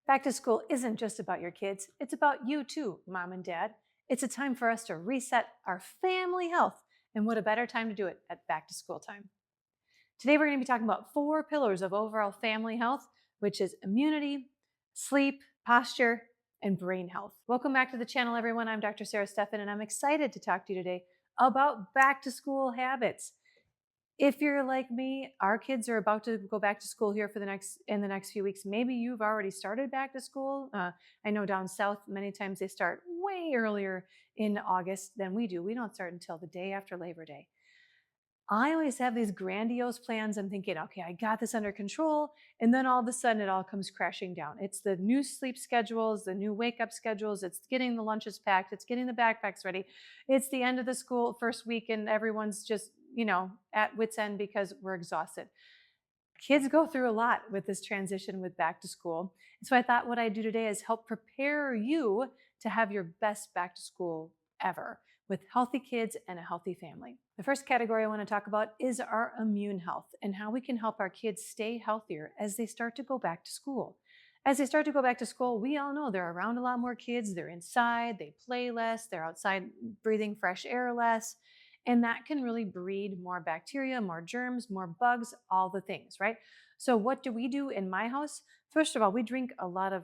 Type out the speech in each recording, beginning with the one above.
Back to school isn't just about your kids, it's about you too, mom and dad. It's a time for us to reset our family health, and what a better time to do it at back to school time. Today, we're going to be talking about 4 pillars of overall family health, which is immunity, sleep, posture, and brain health. Welcome back to the channel, everyone. I'm Dr. Sarah Steffen, and I'm excited to talk to you today about back to school habits. If you're like me, our kids are about to go back to school here in the next few weeks. Maybe you've already started back to school. I know down south, many times they start way earlier in August than we do. We don't start until the day after Labor Day. I always have these grandiose plans. I'm thinking, okay, I got this under control. And then all of a sudden it all comes crashing down. It's the new sleep schedules, the new wake up schedules. It's getting the lunches packed. It's getting the backpacks ready. It's the end of the school first week and everyone's just, at wit's end because we're exhausted. Kids go through a lot with this transition with back to school. And so I thought what I'd do today is help prepare you to have your best back to school ever with healthy kids and a healthy family. The first category I want to talk about is our immune health and how we can help our kids stay healthier as they start to go back to school. As they start to go back to school, we all know they're around a lot more kids. They're inside, they play less, they're outside breathing fresh air less. And that can really breed more bacteria, more germs, more bugs, all the things, right? So what do we do in my house? First of all, we drink a lot of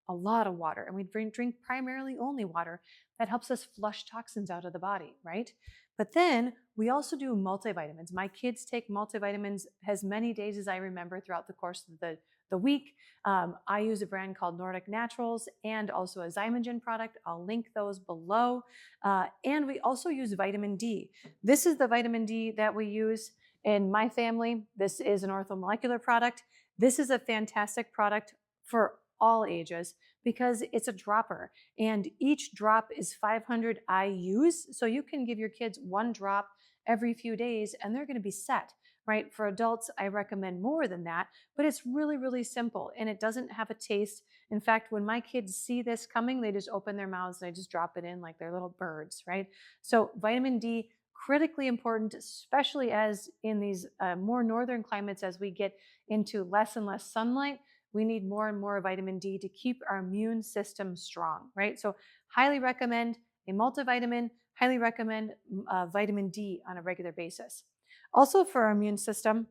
water, and we drink primarily only water. That helps us flush toxins out of the body, right? But then we also do multivitamins. My kids take multivitamins as many days as I remember throughout the course of the week. I use a brand called Nordic Naturals and also a Zymogen product. I'll link those below. And we also use vitamin D. This is the vitamin D that we use in my family. This is an orthomolecular product. This is a fantastic product for all ages because it's a dropper, and each drop is 500 IUs. So you can give your kids one drop every few days and they're going to be set, right? For adults, I recommend more than that, but it's really, really simple and it doesn't have a taste. In fact, when my kids see this coming, they just open their mouths and I just drop it in like they're little birds, right? So vitamin D, critically important, especially as in these more northern climates, as we get into less and less sunlight. We need more and more vitamin D to keep our immune system strong, right? So highly recommend a multivitamin, highly recommend vitamin D on a regular basis. Also for our immune system,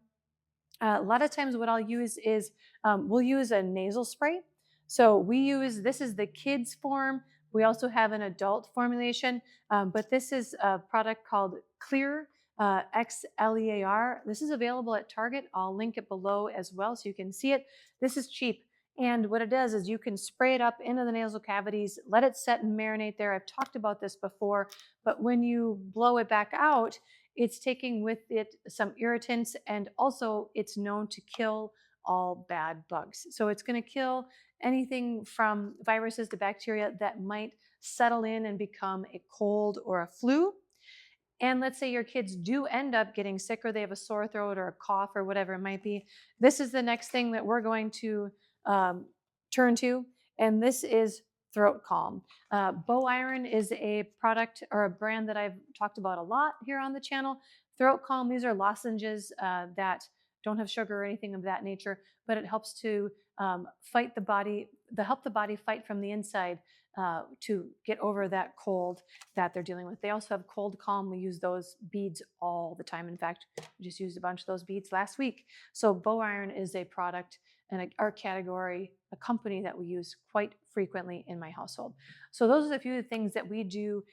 a lot of times what I'll use is we'll use a nasal spray. So this is the kids form. We also have an adult formulation, but this is a product called Clear, XLEAR. This is available at Target. I'll link it below as well so you can see it. This is cheap. And what it does is you can spray it up into the nasal cavities, let it set and marinate there. I've talked about this before, but when you blow it back out, it's taking with it some irritants, and also it's known to kill all bad bugs. So it's going to kill anything from viruses to bacteria that might settle in and become a cold or a flu. And let's say your kids do end up getting sick or they have a sore throat or a cough or whatever it might be. This is the next thing that we're going to turn to, and this is Throat Calm. Bow Iron is a product or a brand that I've talked about a lot here on the channel. Throat Calm, these are lozenges that don't have sugar or anything of that nature, but it helps to help the body fight from the inside to get over that cold that they're dealing with. They also have Cold Calm. We use those beads all the time. In fact, we just used a bunch of those beads last week. So Bow Iron is a product and our category, a company that we use quite frequently in my household. So those are a few of the things that we do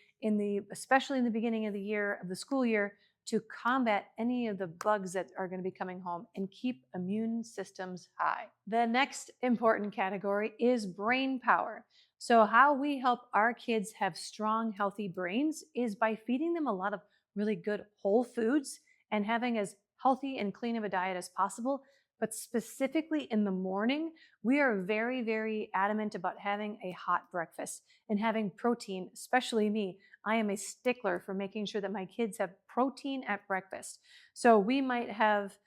especially in the beginning of the school year, to combat any of the bugs that are going to be coming home and keep immune systems high. The next important category is brain power. So how we help our kids have strong, healthy brains is by feeding them a lot of really good whole foods and having as healthy and clean of a diet as possible. But specifically in the morning, we are very, very adamant about having a hot breakfast and having protein, especially me. I am a stickler for making sure that my kids have protein at breakfast. So we might have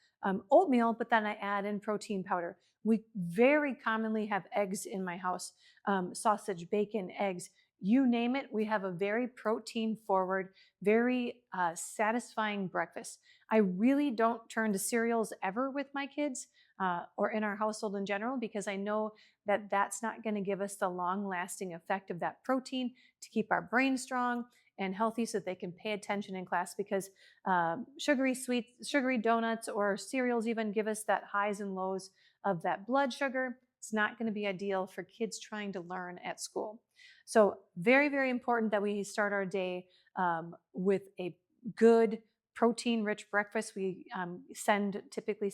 oatmeal, but then I add in protein powder. We very commonly have eggs in my house, sausage, bacon, eggs, you name it. We have a very protein forward, very satisfying breakfast. I really don't turn to cereals ever with my kids or in our household in general, because I know that that's not going to give us the long lasting effect of that protein to keep our brain strong and healthy so that they can pay attention in class, because sugary sweets, sugary donuts or cereals even give us that highs and lows of that blood sugar. It's not going to be ideal for kids trying to learn at school. So very, very important that we start our day with a good protein-rich breakfast. We typically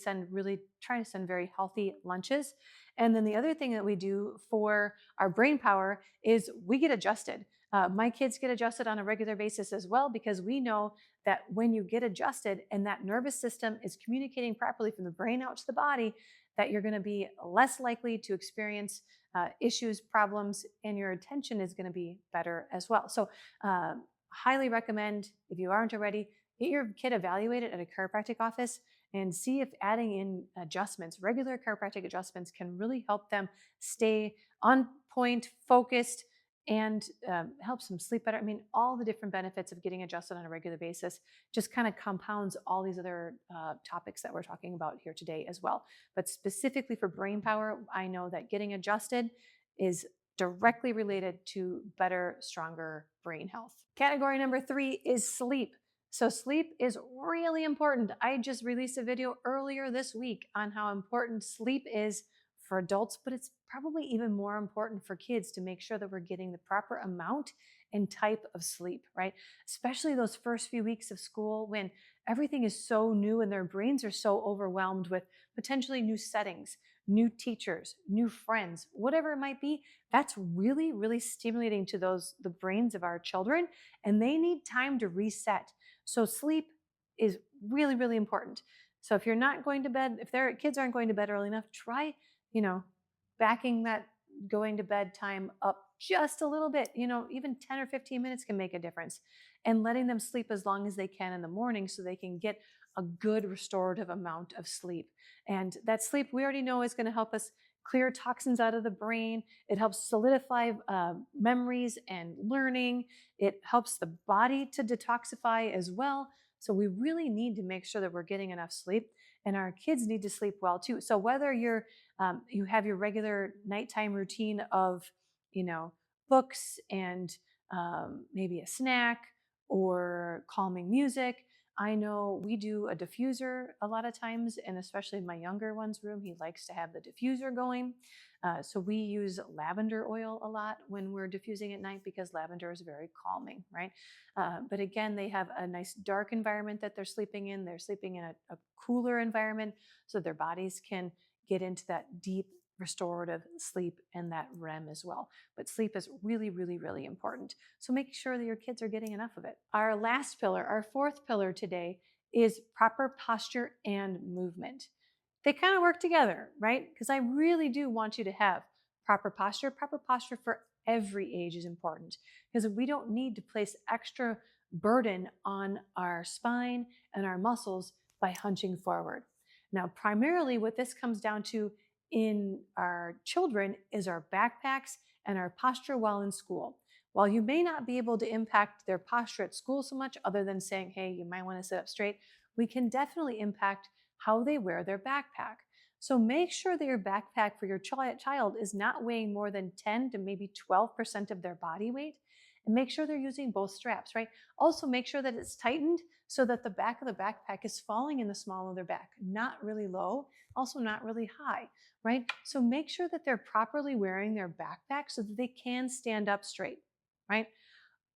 try to send very healthy lunches. And then the other thing that we do for our brain power is we get adjusted. My kids get adjusted on a regular basis as well, because we know that when you get adjusted and that nervous system is communicating properly from the brain out to the body, that you're going to be less likely to experience issues, problems, and your attention is going to be better as well. So highly recommend, if you aren't already, get your kid evaluated at a chiropractic office and see if adding in adjustments, regular chiropractic adjustments, can really help them stay on point, focused, and helps them sleep better. I mean, all the different benefits of getting adjusted on a regular basis just kind of compounds all these other topics that we're talking about here today as well. But specifically for brain power, I know that getting adjusted is directly related to better, stronger brain health. Category number 3 is sleep. So sleep is really important. I just released a video earlier this week on how important sleep is for adults, but it's probably even more important for kids to make sure that we're getting the proper amount and type of sleep, right? Especially those first few weeks of school when everything is so new and their brains are so overwhelmed with potentially new settings, new teachers, new friends, whatever it might be. That's really, really stimulating to the brains of our children, and they need time to reset. So sleep is really, really important. So if you're not going to bed, if their kids aren't going to bed early enough, try, backing that going to bed time up just a little bit. Even 10 or 15 minutes can make a difference, and letting them sleep as long as they can in the morning so they can get a good restorative amount of sleep. And that sleep, we already know, is going to help us clear toxins out of the brain. It helps solidify memories and learning. It helps the body to detoxify as well. So we really need to make sure that we're getting enough sleep, and our kids need to sleep well too. So whether you have your regular nighttime routine of, books and maybe a snack or calming music. I know we do a diffuser a lot of times, and especially in my younger one's room, he likes to have the diffuser going. So we use lavender oil a lot when we're diffusing at night, because lavender is very calming, right? But again, they have a nice dark environment that they're sleeping in. They're sleeping in a cooler environment so their bodies can get into that deep restorative sleep and that REM as well. But sleep is really, really, really important. So make sure that your kids are getting enough of it. Our last pillar, our fourth pillar today, is proper posture and movement. They kind of work together, right? Because I really do want you to have proper posture. Proper posture for every age is important, because we don't need to place extra burden on our spine and our muscles by hunching forward. Now, primarily what this comes down to in our children is our backpacks and our posture while in school. While you may not be able to impact their posture at school so much, other than saying, hey, you might want to sit up straight, we can definitely impact how they wear their backpack. So make sure that your backpack for your child is not weighing more than 10 to maybe 12% of their body weight. And make sure they're using both straps, right? Also make sure that it's tightened so that the back of the backpack is falling in the small of their back, not really low, also not really high, right? So make sure that they're properly wearing their backpack so that they can stand up straight, right?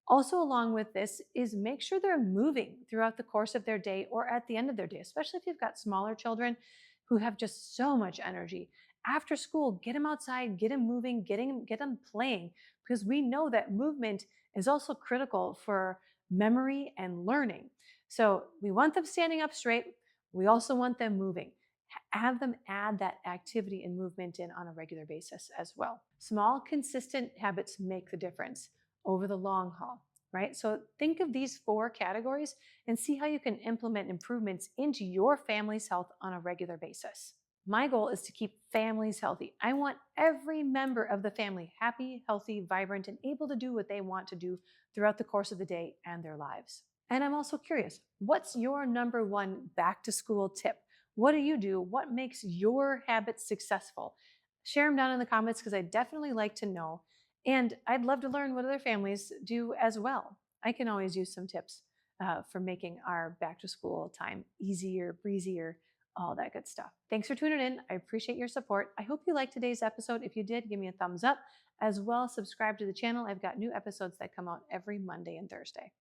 Also, along with this is make sure they're moving throughout the course of their day or at the end of their day, especially if you've got smaller children who have just so much energy. After school, get them outside, get them moving, get them playing, because we know that movement is also critical for memory and learning. So we want them standing up straight. We also want them moving. Have them add that activity and movement in on a regular basis as well. Small, consistent habits make the difference over the long haul, right? So think of these 4 categories and see how you can implement improvements into your family's health on a regular basis. My goal is to keep families healthy. I want every member of the family happy, healthy, vibrant, and able to do what they want to do throughout the course of the day and their lives. And I'm also curious, what's your number 1 back to school tip? What do you do? What makes your habits successful? Share them down in the comments because I definitely like to know. And I'd love to learn what other families do as well. I can always use some tips for making our back to school time easier, breezier, all that good stuff. Thanks for tuning in. I appreciate your support. I hope you liked today's episode. If you did, give me a thumbs up. As well, subscribe to the channel. I've got new episodes that come out every Monday and Thursday.